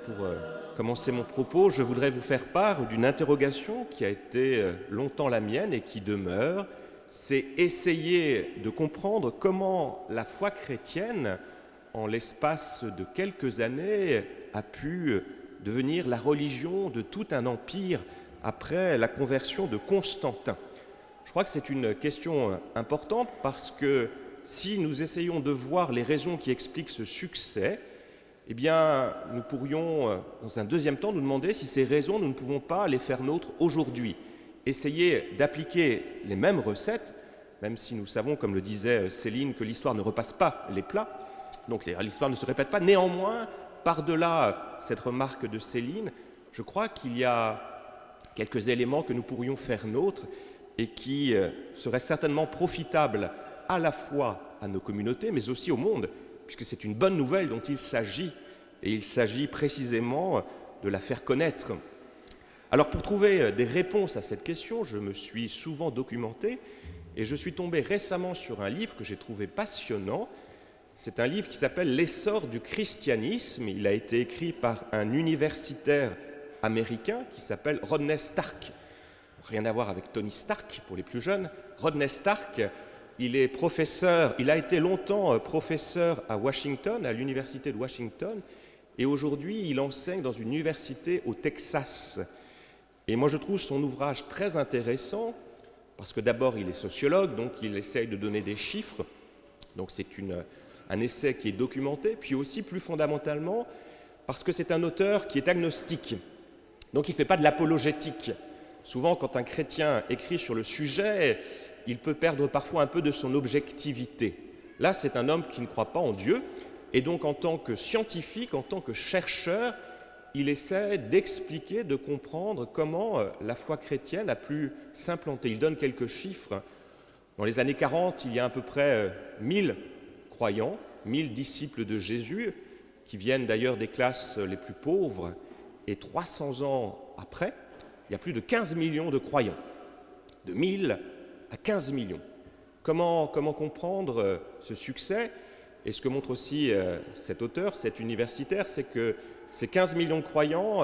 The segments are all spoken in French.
Pour commencer mon propos, je voudrais vous faire part d'une interrogation qui a été longtemps la mienne et qui demeure. C'est essayer de comprendre comment la foi chrétienne, en l'espace de quelques années, a pu devenir la religion de tout un empire après la conversion de Constantin. Je crois que c'est une question importante parce que si nous essayons de voir les raisons qui expliquent ce succès, eh bien, nous pourrions, dans un deuxième temps, nous demander si ces raisons, nous ne pouvons pas les faire nôtres aujourd'hui. Essayer d'appliquer les mêmes recettes, même si nous savons, comme le disait Céline, que l'histoire ne repasse pas les plats, donc l'histoire ne se répète pas. Néanmoins, par-delà cette remarque de Céline, je crois qu'il y a quelques éléments que nous pourrions faire nôtres et qui seraient certainement profitables à la fois à nos communautés, mais aussi au monde, puisque c'est une bonne nouvelle dont il s'agit, et il s'agit précisément de la faire connaître. Alors pour trouver des réponses à cette question, je me suis souvent documenté, et je suis tombé récemment sur un livre que j'ai trouvé passionnant. C'est un livre qui s'appelle « L'essor du christianisme ». Il a été écrit par un universitaire américain qui s'appelle Rodney Stark. Rien à voir avec Tony Stark pour les plus jeunes. Rodney Stark, il est professeur, il a été longtemps professeur à Washington, à l'université de Washington, et aujourd'hui il enseigne dans une université au Texas. Et moi je trouve son ouvrage très intéressant, parce que d'abord il est sociologue, donc il essaye de donner des chiffres, donc c'est un essai qui est documenté, puis aussi plus fondamentalement, parce que c'est un auteur qui est agnostique, donc il ne fait pas de l'apologétique. Souvent quand un chrétien écrit sur le sujet, il peut perdre parfois un peu de son objectivité. Là, c'est un homme qui ne croit pas en Dieu, et donc en tant que scientifique, en tant que chercheur, il essaie d'expliquer, de comprendre comment la foi chrétienne a pu s'implanter. Il donne quelques chiffres. Dans les années 40, il y a à peu près 1000 croyants, 1000 disciples de Jésus, qui viennent d'ailleurs des classes les plus pauvres, et 300 ans après, il y a plus de 15 millions de croyants, de 1000 à 15 millions. Comment comprendre ce succès? Et ce que montre aussi cet auteur, cet universitaire, c'est que ces 15 millions de croyants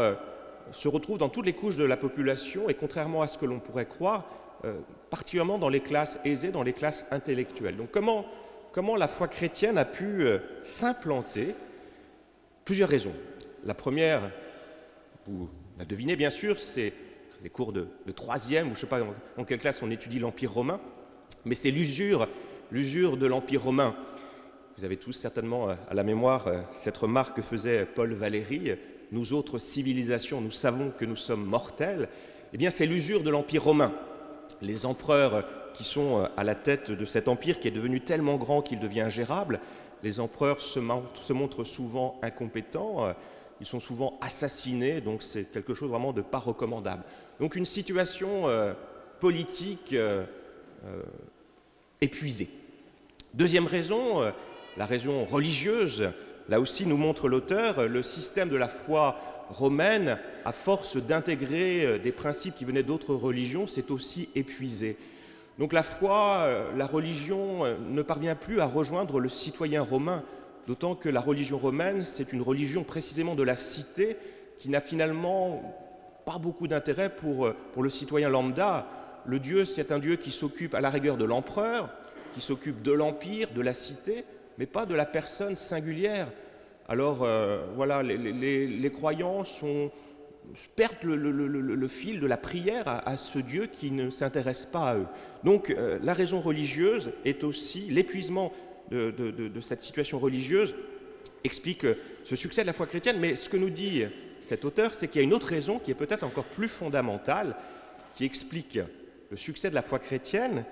se retrouvent dans toutes les couches de la population et contrairement à ce que l'on pourrait croire, particulièrement dans les classes aisées, dans les classes intellectuelles. Donc comment la foi chrétienne a pu s'implanter? Plusieurs raisons. La première, vous la devinez bien sûr, c'est les cours de troisième, ou je ne sais pas dans quelle classe on étudie l'Empire romain, mais c'est l'usure de l'Empire romain. Vous avez tous certainement à la mémoire cette remarque que faisait Paul Valéry, « Nous autres civilisations, nous savons que nous sommes mortels ». Eh bien, c'est l'usure de l'Empire romain. Les empereurs qui sont à la tête de cet empire qui est devenu tellement grand qu'il devient ingérable, les empereurs se montrent souvent incompétents, ils sont souvent assassinés, donc c'est quelque chose vraiment de pas recommandable. Donc une situation politique épuisée. Deuxième raison, la raison religieuse, là aussi nous montre l'auteur, le système de la foi romaine, à force d'intégrer des principes qui venaient d'autres religions, s'est aussi épuisé. Donc la foi, la religion ne parvient plus à rejoindre le citoyen romain, d'autant que la religion romaine, c'est une religion précisément de la cité qui n'a finalement pas beaucoup d'intérêt pour le citoyen lambda. Le Dieu, c'est un Dieu qui s'occupe à la rigueur de l'empereur, qui s'occupe de l'empire, de la cité, mais pas de la personne singulière. Alors voilà, les croyants perdent le fil de la prière à ce Dieu qui ne s'intéresse pas à eux. Donc la raison religieuse est aussi l'épuisement de cette situation religieuse explique ce succès de la foi chrétienne. Mais ce que nous dit cet auteur, c'est qu'il y a une autre raison qui est peut-être encore plus fondamentale, qui explique le succès de la foi chrétienne.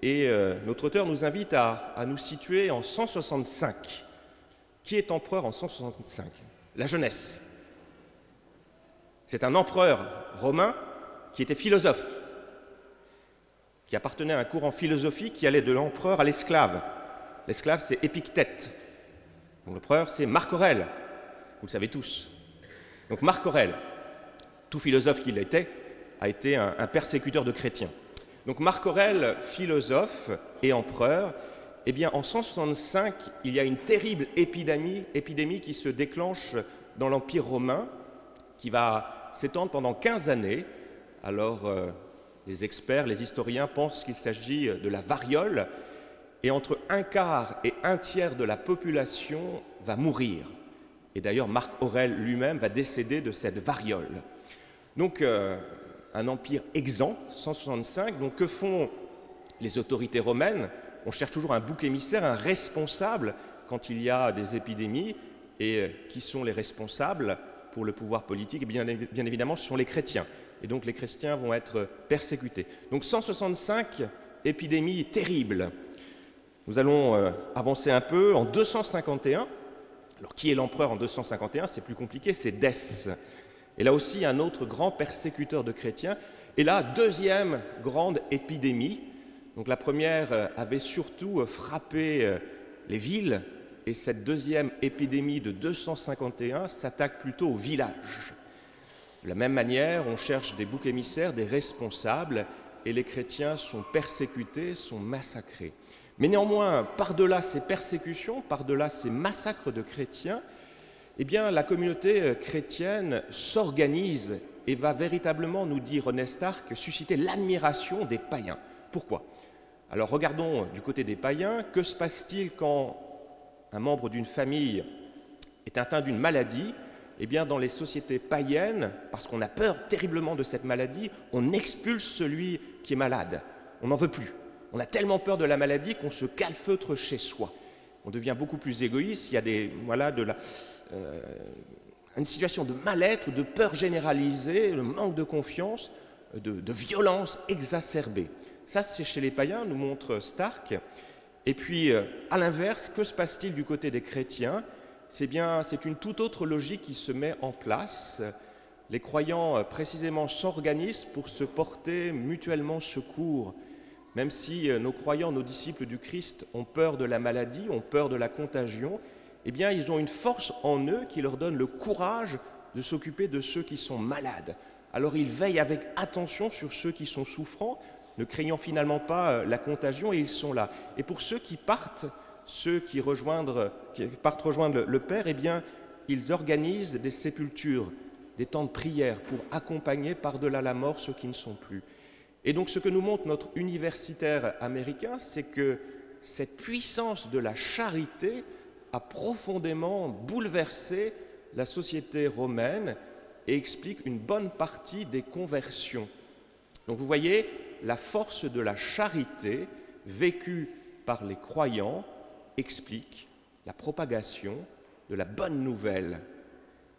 Et notre auteur nous invite à nous situer en 165. Qui est empereur en 165? La jeunesse. C'est un empereur romain qui était philosophe, qui appartenait à un courant philosophique qui allait de l'empereur à l'esclave. L'esclave, c'est Épictète. Donc l'empereur, c'est Marc Aurèle. Vous le savez tous. Donc Marc Aurèle, tout philosophe qu'il était, a été un persécuteur de chrétiens. Donc Marc Aurèle, philosophe et empereur, eh bien en 165, il y a une terrible épidémie qui se déclenche dans l'Empire romain qui va s'étendre pendant 15 années. Alors, les experts, les historiens pensent qu'il s'agit de la variole, et entre un quart et un tiers de la population va mourir. Et d'ailleurs, Marc Aurèle lui-même va décéder de cette variole. Donc, un empire exempt, 165. Donc, que font les autorités romaines? On cherche toujours un bouc émissaire, un responsable quand il y a des épidémies. Et qui sont les responsables pour le pouvoir politique? Et bien évidemment, ce sont les chrétiens. Et donc, les chrétiens vont être persécutés. Donc, 165 épidémies terribles. Nous allons avancer un peu. En 251, alors qui est l'empereur en 251? C'est plus compliqué, c'est Dèce. Et là aussi, un autre grand persécuteur de chrétiens. Et là, deuxième grande épidémie. Donc la première avait surtout frappé les villes, et cette deuxième épidémie de 251 s'attaque plutôt aux villages. De la même manière, on cherche des boucs émissaires, des responsables, et les chrétiens sont persécutés, sont massacrés. Mais néanmoins, par-delà ces persécutions, par-delà ces massacres de chrétiens, eh bien, la communauté chrétienne s'organise et va véritablement, nous dit René Stark, susciter l'admiration des païens. Pourquoi? Alors regardons du côté des païens, que se passe-t-il quand un membre d'une famille est atteint d'une maladie? Eh bien, dans les sociétés païennes, parce qu'on a peur terriblement de cette maladie, on expulse celui qui est malade. On n'en veut plus. On a tellement peur de la maladie qu'on se calfeutre chez soi. On devient beaucoup plus égoïste. Il y a une situation de mal-être, de peur généralisée, de manque de confiance, de violence exacerbée. Ça, c'est chez les païens, nous montre Stark. Et puis, à l'inverse, que se passe-t-il du côté des chrétiens? C'est une toute autre logique qui se met en place. Les croyants, précisément, s'organisent pour se porter mutuellement secours. Même si nos croyants, nos disciples du Christ ont peur de la maladie, ont peur de la contagion, eh bien, ils ont une force en eux qui leur donne le courage de s'occuper de ceux qui sont malades. Alors, ils veillent avec attention sur ceux qui sont souffrants, ne craignant finalement pas la contagion, et ils sont là. Et pour ceux qui partent, partent rejoindre le Père, eh bien, ils organisent des sépultures, des temps de prière pour accompagner par-delà la mort ceux qui ne sont plus. Et donc, ce que nous montre notre universitaire américain, c'est que cette puissance de la charité a profondément bouleversé la société romaine et explique une bonne partie des conversions. Donc, vous voyez, la force de la charité vécue par les croyants explique la propagation de la bonne nouvelle.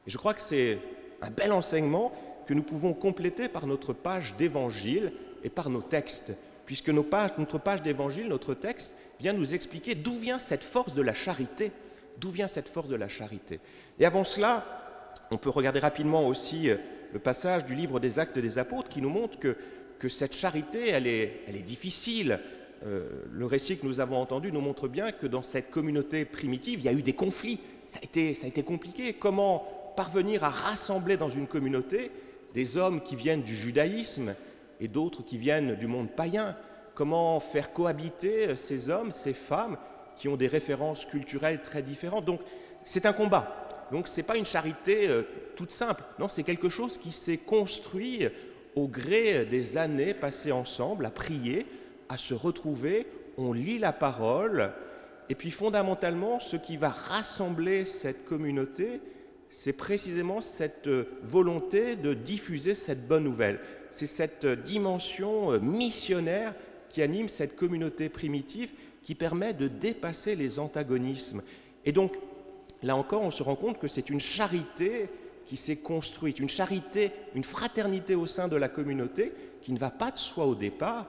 Et je crois que c'est un bel enseignement que nous pouvons compléter par notre page d'évangile et par nos textes, puisque notre page d'évangile, notre texte, vient nous expliquer d'où vient cette force de la charité. D'où vient cette force de la charité? Et avant cela, on peut regarder rapidement aussi le passage du livre des Actes des Apôtres qui nous montre que cette charité, elle est difficile. Le récit que nous avons entendu nous montre bien que dans cette communauté primitive, il y a eu des conflits. Ça a été compliqué. Comment parvenir à rassembler dans une communauté des hommes qui viennent du judaïsme et d'autres qui viennent du monde païen? Comment faire cohabiter ces hommes, ces femmes qui ont des références culturelles très différentes? Donc, c'est un combat. Donc, ce n'est pas une charité toute simple. Non, c'est quelque chose qui s'est construit au gré des années passées ensemble, à prier, à se retrouver. On lit la parole. Et puis, fondamentalement, ce qui va rassembler cette communauté, c'est précisément cette volonté de diffuser cette bonne nouvelle. C'est cette dimension missionnaire qui anime cette communauté primitive, qui permet de dépasser les antagonismes. Et donc, là encore, on se rend compte que c'est une charité qui s'est construite, une charité, une fraternité au sein de la communauté qui ne va pas de soi au départ.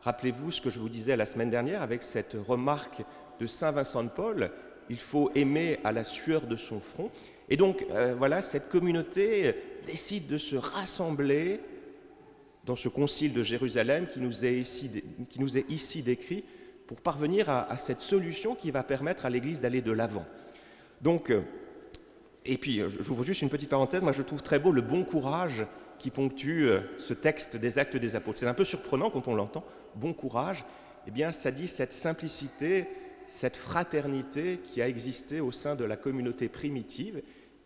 Rappelez-vous ce que je vous disais la semaine dernière avec cette remarque de saint Vincent de Paul, il faut aimer à la sueur de son front. Et donc, voilà, cette communauté décide de se rassembler dans ce concile de Jérusalem qui nous est ici décrit pour parvenir à cette solution qui va permettre à l'Église d'aller de l'avant. Donc, et puis, j'ouvre juste une petite parenthèse, moi je trouve très beau le bon courage qui ponctue ce texte des Actes des Apôtres. C'est un peu surprenant quand on l'entend, bon courage, eh bien ça dit cette simplicité, cette fraternité qui a existé au sein de la communauté primitive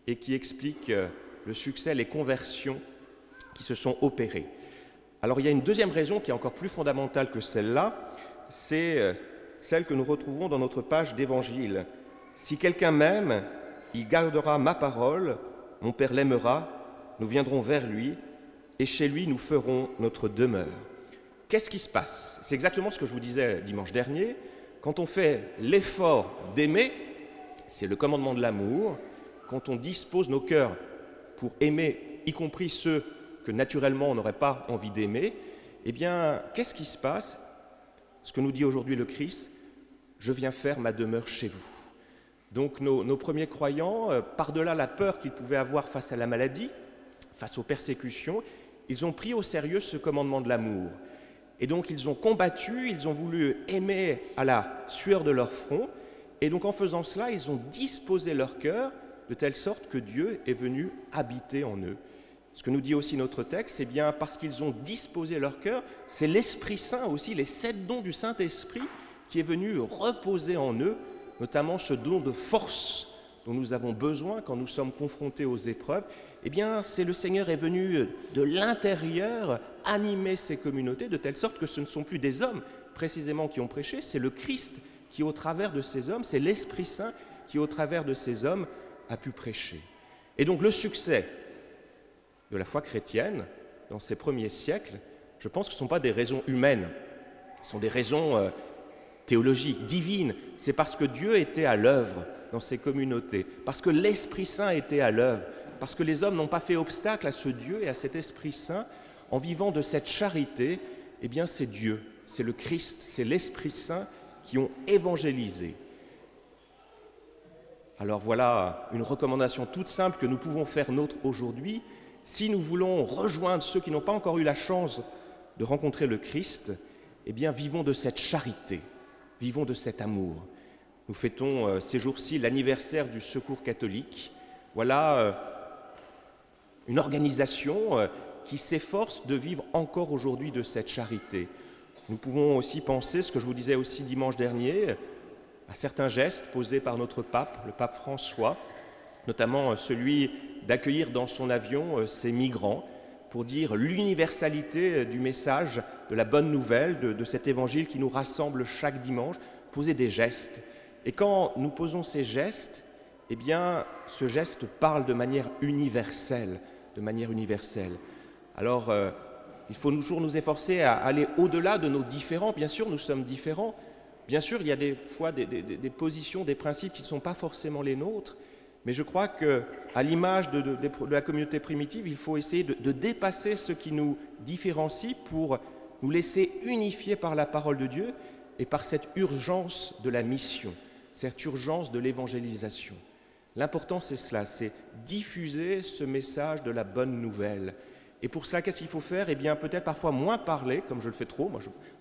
et qui explique le succès, les conversions qui se sont opérées. Alors il y a une deuxième raison qui est encore plus fondamentale que celle-là, c'est celle que nous retrouvons dans notre page d'Évangile. « Si quelqu'un m'aime, il gardera ma parole, mon Père l'aimera, nous viendrons vers lui, et chez lui nous ferons notre demeure. » Qu'est-ce qui se passe? C'est exactement ce que je vous disais dimanche dernier. Quand on fait l'effort d'aimer, c'est le commandement de l'amour, quand on dispose nos cœurs pour aimer, y compris ceux que naturellement on n'aurait pas envie d'aimer, eh bien, qu'est-ce qui se passe? Ce que nous dit aujourd'hui le Christ, « Je viens faire ma demeure chez vous ». Donc nos premiers croyants, par-delà la peur qu'ils pouvaient avoir face à la maladie, face aux persécutions, ils ont pris au sérieux ce commandement de l'amour. Et donc ils ont combattu, ils ont voulu aimer à la sueur de leur front, et donc en faisant cela, ils ont disposé leur cœur de telle sorte que Dieu est venu habiter en eux. Ce que nous dit aussi notre texte, c'est bien parce qu'ils ont disposé leur cœur, c'est l'Esprit Saint aussi, les 7 dons du Saint-Esprit qui est venu reposer en eux, notamment ce don de force dont nous avons besoin quand nous sommes confrontés aux épreuves. Eh bien, c'est le Seigneur est venu de l'intérieur animer ces communautés de telle sorte que ce ne sont plus des hommes précisément qui ont prêché, c'est le Christ qui, au travers de ces hommes, c'est l'Esprit Saint qui, au travers de ces hommes, a pu prêcher. Et donc le succès de la foi chrétienne dans ces premiers siècles, je pense que ce ne sont pas des raisons humaines, ce sont des raisons théologiques, divines. C'est parce que Dieu était à l'œuvre dans ces communautés, parce que l'Esprit Saint était à l'œuvre, parce que les hommes n'ont pas fait obstacle à ce Dieu et à cet Esprit Saint en vivant de cette charité. Eh bien, c'est Dieu, c'est le Christ, c'est l'Esprit Saint qui ont évangélisé. Alors voilà une recommandation toute simple que nous pouvons faire nôtre aujourd'hui. Si nous voulons rejoindre ceux qui n'ont pas encore eu la chance de rencontrer le Christ, eh bien, vivons de cette charité, vivons de cet amour. Nous fêtons ces jours-ci l'anniversaire du Secours catholique. Voilà une organisation qui s'efforce de vivre encore aujourd'hui de cette charité. Nous pouvons aussi penser, ce que je vous disais aussi dimanche dernier, à certains gestes posés par notre pape, le pape François, notamment celui d'accueillir dans son avion ces migrants pour dire l'universalité du message, de la bonne nouvelle, de cet évangile qui nous rassemble chaque dimanche, poser des gestes. Et quand nous posons ces gestes, eh bien, ce geste parle de manière universelle, Alors, il faut toujours nous efforcer à aller au-delà de nos différends. Bien sûr, nous sommes différents. Bien sûr, il y a des fois des positions, des principes qui ne sont pas forcément les nôtres. Mais je crois qu'à l'image de la communauté primitive, il faut essayer de dépasser ce qui nous différencie pour nous laisser unifier par la parole de Dieu et par cette urgence de la mission, cette urgence de l'évangélisation. L'important, c'est cela, c'est diffuser ce message de la bonne nouvelle. Et pour cela, qu'est-ce qu'il faut faire? Eh bien, peut-être parfois moins parler, comme je le fais trop.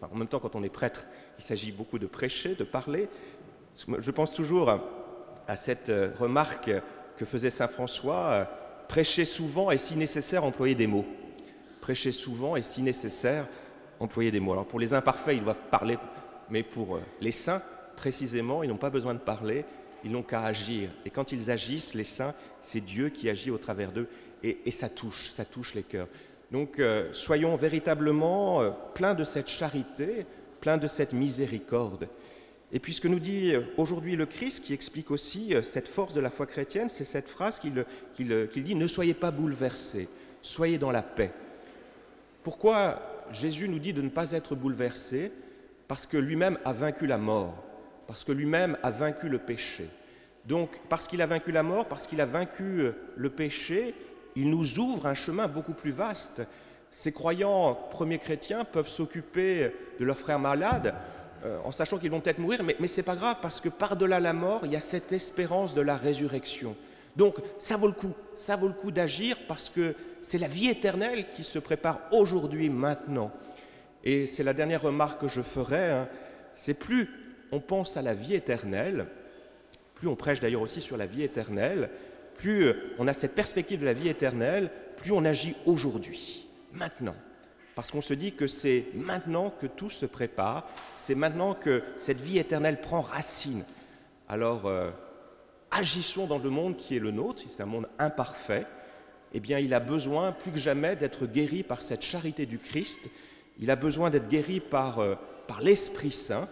En même temps, quand on est prêtre, il s'agit beaucoup de prêcher, de parler. Je pense toujours à cette remarque que faisait saint François, prêcher souvent et si nécessaire, employer des mots. Prêcher souvent et si nécessaire, employer des mots. Alors pour les imparfaits, ils doivent parler, mais pour les saints, précisément, ils n'ont pas besoin de parler, ils n'ont qu'à agir. Et quand ils agissent, les saints, c'est Dieu qui agit au travers d'eux, et ça touche les cœurs. Donc soyons véritablement pleins de cette charité, pleins de cette miséricorde. Et puis ce que nous dit aujourd'hui le Christ, qui explique aussi cette force de la foi chrétienne, c'est cette phrase qu'il dit « Ne soyez pas bouleversés, soyez dans la paix ». Pourquoi Jésus nous dit de ne pas être bouleversés? Parce que lui-même a vaincu la mort, parce que lui-même a vaincu le péché. Donc, parce qu'il a vaincu la mort, parce qu'il a vaincu le péché, il nous ouvre un chemin beaucoup plus vaste. Ces croyants premiers chrétiens peuvent s'occuper de leurs frères malades, en sachant qu'ils vont peut-être mourir, mais ce n'est pas grave, parce que par-delà la mort, il y a cette espérance de la résurrection. Donc, ça vaut le coup d'agir, parce que c'est la vie éternelle qui se prépare aujourd'hui, maintenant. Et c'est la dernière remarque que je ferai, c'est plus on pense à la vie éternelle, plus on prêche d'ailleurs aussi sur la vie éternelle, plus on a cette perspective de la vie éternelle, plus on agit aujourd'hui, maintenant. Parce qu'on se dit que c'est maintenant que tout se prépare, c'est maintenant que cette vie éternelle prend racine. Alors, agissons dans le monde qui est le nôtre, c'est un monde imparfait, eh bien il a besoin plus que jamais d'être guéri par cette charité du Christ, il a besoin d'être guéri par l'Esprit Saint,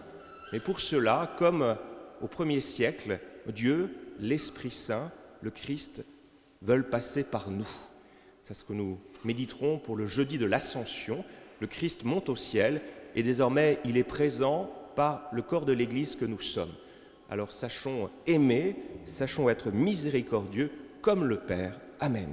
mais pour cela, comme au 1er siècle, Dieu, l'Esprit Saint, le Christ, veulent passer par nous. C'est ce que nous méditerons pour le jeudi de l'Ascension. Le Christ monte au ciel et désormais il est présent par le corps de l'Église que nous sommes. Alors sachons aimer, sachons être miséricordieux comme le Père. Amen.